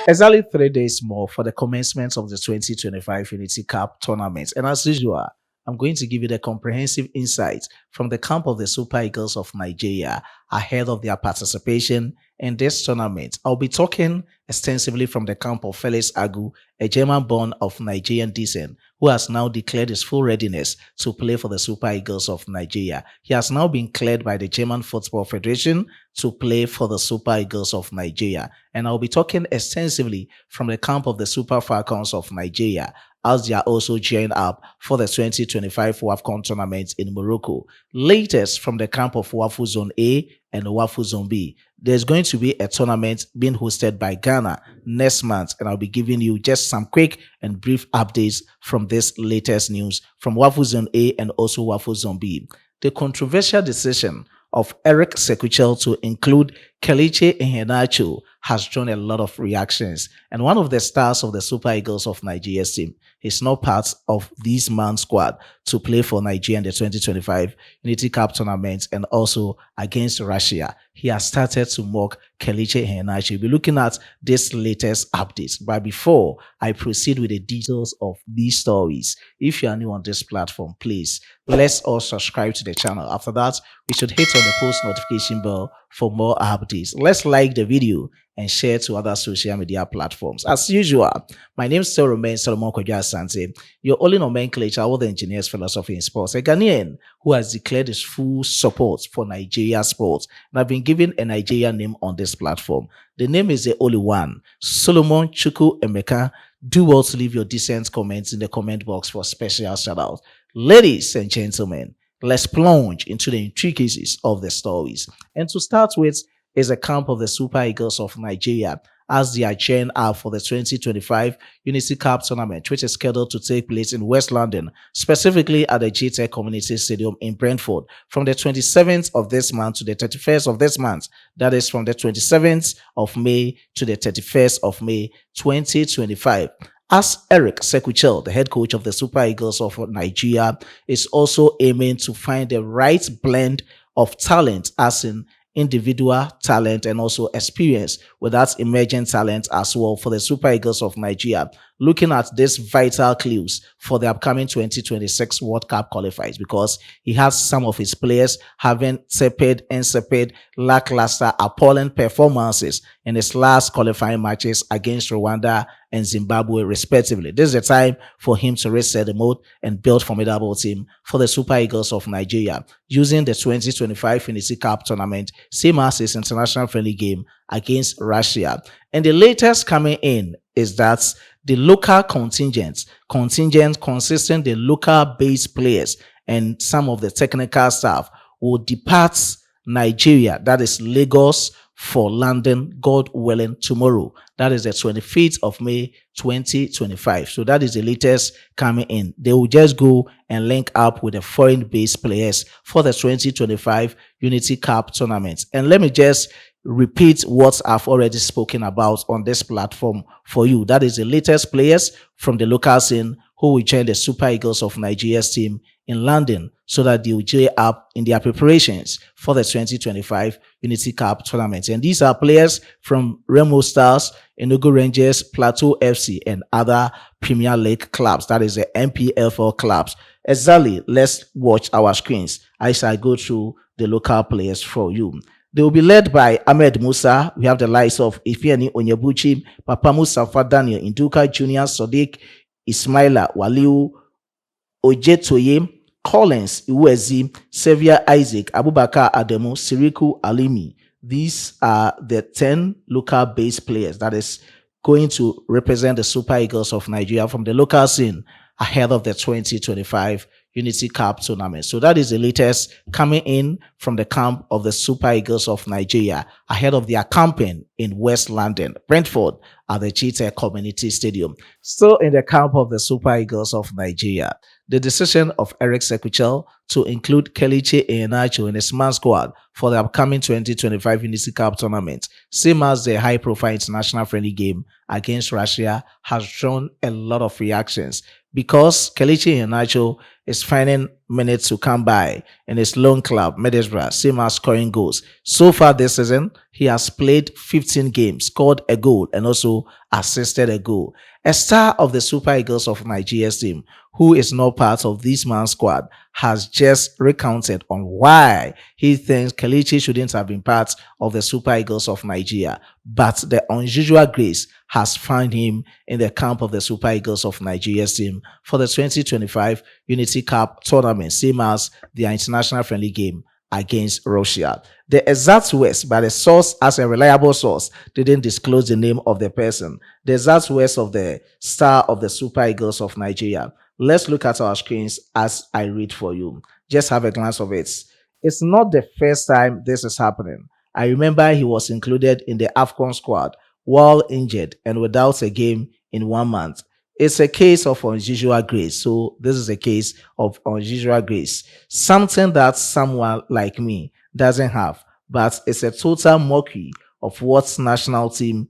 Exactly 3 days more for the commencement of the 2025 Unity Cup tournament. And as usual, I'm going to give you the comprehensive insights from the camp of the Super Eagles of Nigeria ahead of their participation in this tournament. I'll be talking extensively from the camp of Felix Agu, a German-born of Nigerian descent, who has now declared his full readiness to play for the Super Eagles of Nigeria. He has now been cleared by the German Football Federation to play for the Super Eagles of Nigeria. And I'll be talking extensively from the camp of the Super Falcons of Nigeria, as they are also gearing up for the 2025 WAFCON tournament in Morocco. Latest from the camp of WAFU Zone A and WAFU Zone B. There's going to be a tournament being hosted by Ghana next month, and I'll be giving you just some quick and brief updates from this latest news from WAFU Zone A and also WAFU Zone B. The controversial decision of Eric Sekuchel to include Clash-Iheneacho has drawn a lot of reactions, and one of the stars of the Super Eagles of Nigeria's team is not part of this man's squad to play for Nigeria in the 2025 Unity Cup tournament and also against Russia. He has started to mock Clash-Iheneacho. We'll be looking at this latest updates. But before I proceed with the details of these stories, if you are new on this platform, please let's all subscribe to the channel. After that, we should hit on the post notification bell for more updates. Let's like the video and share to other social media platforms. As usual, my name still remains Solomon Kwadwo Asante, your only nomenclature with the engineer's philosophy in sports, a Ghanaian who has declared his full support for Nigeria sports. And I've been given a Nigerian name on this platform. The name is the only one, Solomon Chuku Emeka. Do well to leave your decent comments in the comment box for special shout out. Ladies and gentlemen, let's plunge into the intricacies of the stories. And to start with is a camp of the Super Eagles of Nigeria as they are gearing up for the 2025 Unity Cup tournament, which is scheduled to take place in West London, specifically at the GTEC Community Stadium in Brentford, from the 27th of this month to the 31st of this month. That is from the 27th of May to the 31st of May 2025. As Eric Sekuchel, the head coach of the Super Eagles of Nigeria, is also aiming to find the right blend of talent, as in individual talent and also experience with that emerging talent as well for the Super Eagles of Nigeria, looking at these vital clues for the upcoming 2026 World Cup qualifiers, because he has some of his players having insipid, lackluster, appalling performances in his last qualifying matches against Rwanda and Zimbabwe respectively. This is the time for him to reset the mode and build a formidable team for the Super Eagles of Nigeria using the 2025 Unity Cup tournament, same as his international friendly game against Russia. And the latest coming in is that the local contingent consisting the local base players and some of the technical staff will depart Nigeria, that is Lagos, for London, God willing, tomorrow. That is the 25th of May 2025. So that is the latest coming in. They will just go and link up with the foreign-based players for the 2025 Unity Cup tournament. And let me just repeat what I've already spoken about on this platform for you. That is the latest players from the local scene who will join the Super Eagles of Nigeria's team in London so that they will gear up in their preparations for the 2025 Unity Cup tournament. And these are players from Remo Stars, Enugu Rangers, Plateau FC, and other Premier League clubs. That is the MPFL clubs. Exactly, let's watch our screens as I go through the local players for you. They will be led by Ahmed Musa. We have the likes of Ifeani Onyebuchi, Papa Mustafa Daniel, Induka Junior, Sadiq, Ismaila Waliu, Ojetoye, Collins Iwezi, Xavier Isaac, Abubakar Ademu, Siriku Alimi. These are the 10 local base players that is going to represent the Super Eagles of Nigeria from the local scene ahead of the 2025 Unity Cup tournament. So that is the latest coming in from the camp of the Super Eagles of Nigeria ahead of their campaign in West London, Brentford, at the GTEC Community Stadium. Still in the camp of the Super Eagles of Nigeria, the decision of Eric Sekuchel to include Kelechi Iheanacho in his man squad for the upcoming 2025 Unity Cup tournament, same as the high-profile international friendly game against Russia, has drawn a lot of reactions because Kelechi Iheanacho is finding minutes to come by in his lone club, Middlesbrough, same as scoring goals. So far this season, he has played 15 games, scored a goal, and also assisted a goal. A star of the Super Eagles of Nigeria's team, who is not part of this man's squad, has just recounted on why he thinks Kelechi shouldn't have been part of the Super Eagles of Nigeria, but the unusual grace has found him in the camp of the Super Eagles of Nigeria's team for the 2025 Unity Cup tournament, same as their international friendly game against Russia. The exact words, by the source, as a reliable source, didn't disclose the name of the person. The exact words of the star of the Super Eagles of Nigeria. Let's look at our screens as I read for you. Just have a glance of it. It's not the first time this is happening. I remember he was included in the AFCON squad while injured and without a game in 1 month. It's a case of unusual grace. So this is a case of unusual grace. Something that someone like me doesn't have, but it's a total mockery of what national team,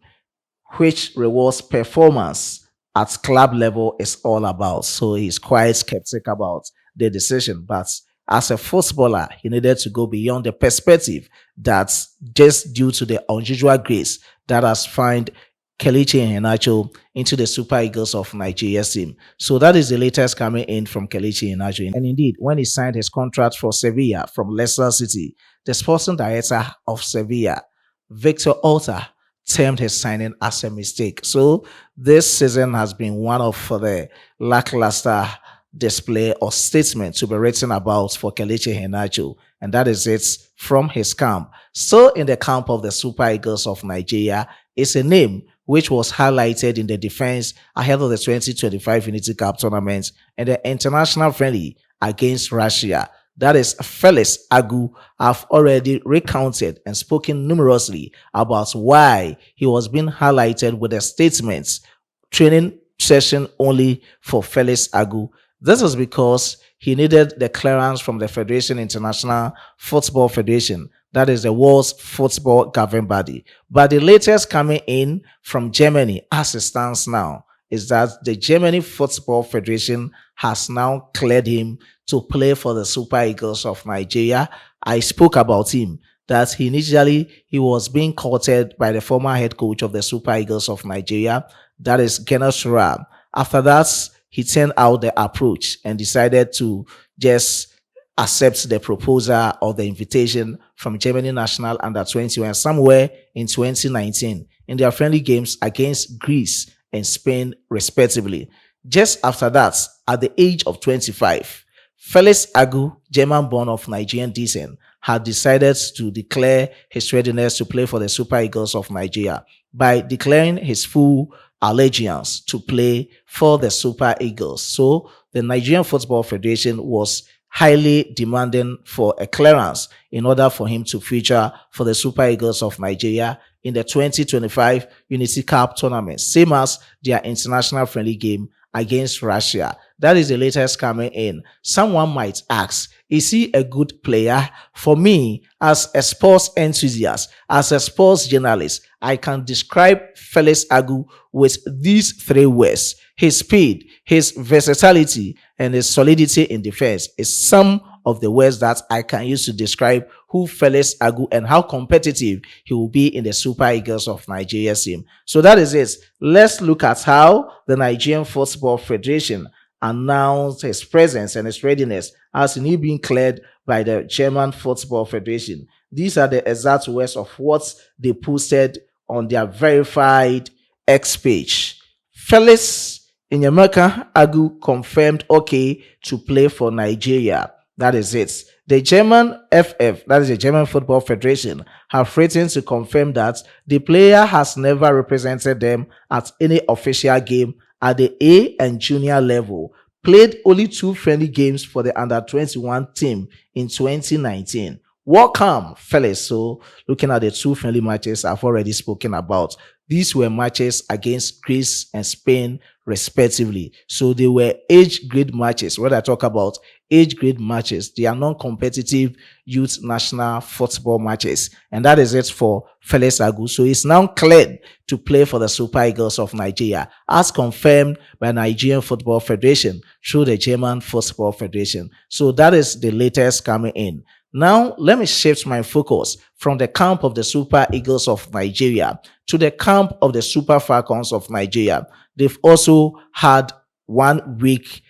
which rewards performance at club level, is all about. So he's quite skeptical about the decision. But as a footballer, he needed to go beyond the perspective that's just due to the unusual grace that has found Kelechi Iheanacho into the Super Eagles of Nigeria's team. So that is the latest coming in from Kelechi Iheanacho. And indeed, when he signed his contract for Sevilla from Leicester City, the sporting director of Sevilla, Victor Orta, termed his signing as a mistake. So this season has been one of the lackluster display or statement to be written about for Kelechi Iheanacho, and that is it from his camp. Still in the camp of the Super Eagles of Nigeria is a name which was highlighted in the defense ahead of the 2025 Unity Cup tournament and the international friendly against Russia. That is Felix Agu. Have already recounted and spoken numerously about why he was being highlighted with the statements training session only for Felix Agu. This is because he needed the clearance from the Federation International Football Federation, that is the world's football governing body. But the latest coming in from Germany, as it stands now, is that the Germany Football Federation has now cleared him to play for the Super Eagles of Nigeria. I spoke about him, that he was being courted by the former head coach of the Super Eagles of Nigeria, that is Genasura. After that, he turned out the approach and decided to just accept the proposal or the invitation from Germany National Under 21 somewhere in 2019 in their friendly games against Greece and Spain, respectively. Just after that, at the age of 25, Felix Agu, German-born of Nigerian descent, had decided to declare his readiness to play for the Super Eagles of Nigeria by declaring his full allegiance to play for the Super Eagles. So the Nigerian Football Federation was highly demanding for a clearance in order for him to feature for the Super Eagles of Nigeria in the 2025 Unity Cup tournament, same as their international friendly game against Russia. That is the latest coming in. Someone might ask, is he a good player? For me, as a sports enthusiast, as a sports journalist, I can describe Felix Agu with these three words: his speed, his versatility, and his solidity in defense is some of the words that I can use to describe who Felix Agu and how competitive he will be in the Super Eagles of Nigeria's team. So that is it. Let's look at how the Nigerian Football Federation announced his presence and his readiness as he being cleared by the German Football Federation. These are the exact words of what they posted on their verified X page. Felix Iheanacho Agu confirmed okay to play for Nigeria. That is it. The German FF, that is the German Football Federation, have written to confirm that the player has never represented them at any official game at the A and junior level, played only 2 friendly games for the under-21 team in 2019. Welcome, Felix. So, looking at the 2 friendly matches I've already spoken about, these were matches against Greece and Spain, respectively. So they were age grade matches. When I talk about age grade matches, they are non-competitive youth national football matches. And that is it for Felix Agu. So he's now cleared to play for the Super Eagles of Nigeria, as confirmed by Nigerian Football Federation through the German Football Federation. So that is the latest coming in. Now, let me shift my focus from the camp of the Super Eagles of Nigeria to the camp of the Super Falcons of Nigeria. They've also had 1 week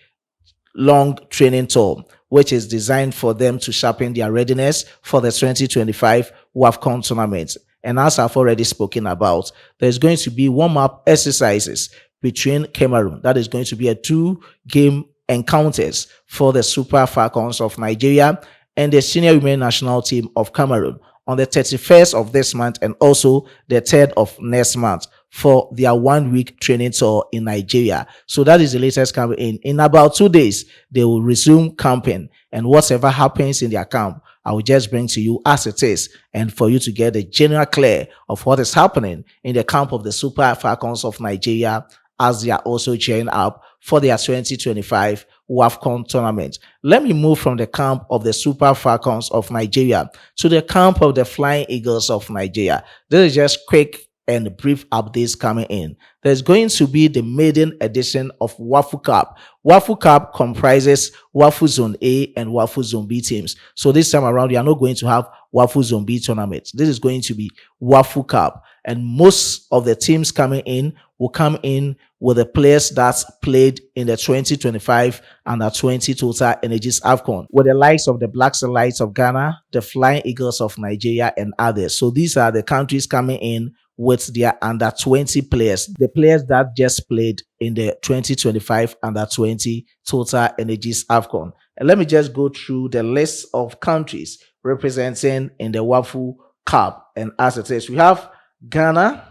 long training tour, which is designed for them to sharpen their readiness for the 2025 WAFCON tournament. And as I've already spoken about, there's going to be warm-up exercises between Cameroon. That is going to be a 2-game encounters for the Super Falcons of Nigeria and the senior women national team of Cameroon on the 31st of this month and also the 3rd of next month for their 1 week training tour in Nigeria. So that is the latest coming in. In about 2 days, they will resume camping, and whatever happens in their camp, I will just bring to you as it is, and for you to get a general clear of what is happening in the camp of the Super Falcons of Nigeria as they are also gearing up for their 2025 WAFCON tournament. Let me move from the camp of the Super Falcons of Nigeria to the camp of the Flying Eagles of Nigeria. This is just quick and brief updates coming in. There's going to be the maiden edition of Wafu Cup. Wafu Cup comprises Wafu Zone A and Wafu Zone B teams. So this time around, we are not going to have Wafu Zone B tournament. This is going to be Wafu Cup. And most of the teams coming in will come in with the players that played in the 2025 Under 20 Total Energies AFCON, with the likes of the Black Lights of Ghana, the Flying Eagles of Nigeria, and others. So these are the countries coming in with their under 20 players, the players that just played in the 2025 Under 20 Total Energies AFCON. And let me just go through the list of countries representing in the Wafu Cup. And as it is, we have Ghana.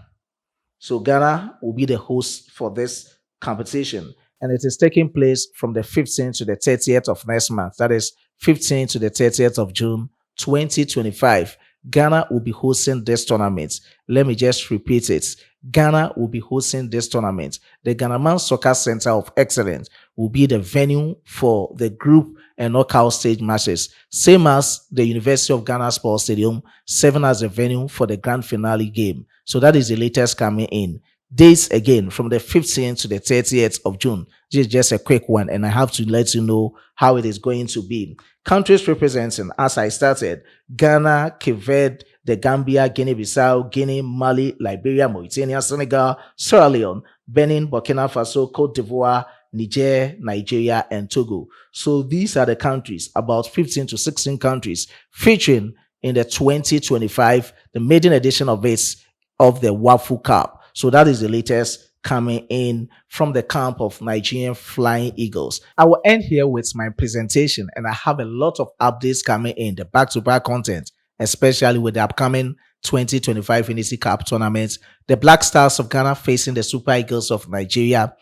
So Ghana will be the host for this competition, and it is taking place from the 15th to the 30th of next month. That is 15th to the 30th of June 2025. Ghana will be hosting this tournament. Let me just repeat it. Ghana will be hosting this tournament. The Ghana Soccer Center of Excellence will be the venue for the group and knockout stage matches, same as the University of Ghana Sports Stadium serving as the venue for the grand finale game. So that is the latest coming in. Dates again from the 15th to the 30th of June. This is just a quick one, and I have to let you know how it is going to be. Countries representing, as I started, Ghana, Cape Verde, the Gambia, Guinea-Bissau, Guinea, Mali, Liberia, Mauritania, Senegal, Sierra Leone, Benin, Burkina Faso, Cote d'Ivoire, Niger, Nigeria, and Togo. So these are the countries, about 15 to 16 countries featuring in the 2025, the maiden edition of the Wafu Cup. So that is the latest coming in from the camp of Nigerian Flying Eagles. I will end here with my presentation, and I have a lot of updates coming in, the back-to-back content, especially with the upcoming 2025 Unity Cup tournament, the Black Stars of Ghana facing the Super Eagles of Nigeria,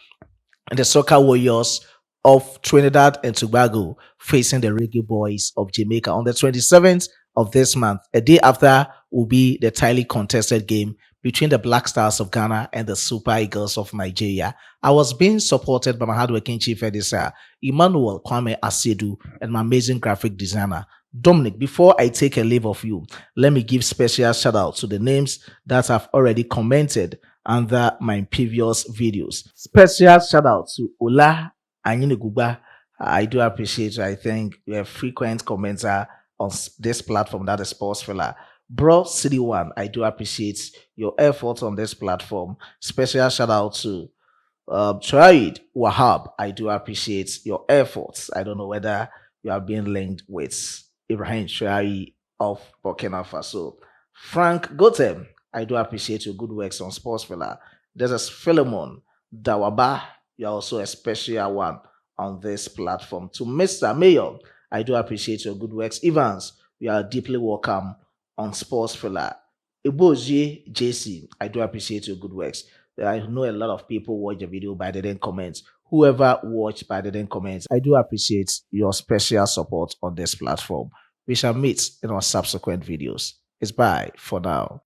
and the Soccer Warriors of Trinidad and Tobago facing the Reggae Boys of Jamaica on the 27th of this month. A day after will be the tightly contested game between the Black Stars of Ghana and the Super Eagles of Nigeria. I was being supported by my hardworking chief editor, Emmanuel Kwame Asedu, and my amazing graphic designer, Dominic. Before I take a leave of you, let me give special shout out to the names that have already commented under my previous videos. Special shout out to Ola Anyiniguba. I do appreciate you. I think you're a frequent commenter on this platform, that is Sports Filler. Bro City One, I do appreciate your efforts on this platform. Special shout out to Traid Wahab. I do appreciate your efforts. I don't know whether you are being linked with Ibrahim Traid of Burkina Faso. Frank Gotem, I do appreciate your good works on Sports Filler. There's a Philemon Dawaba. You're also a special one on this platform. To Mr. Mayor, I do appreciate your good works. Evans, you are deeply welcome on Sports Filler. Iboji JC, I do appreciate your good works. I know a lot of people watch the video but they didn't comment. Whoever watched but they didn't comment, I do appreciate your special support on this platform. We shall meet in our subsequent videos. It's bye for now.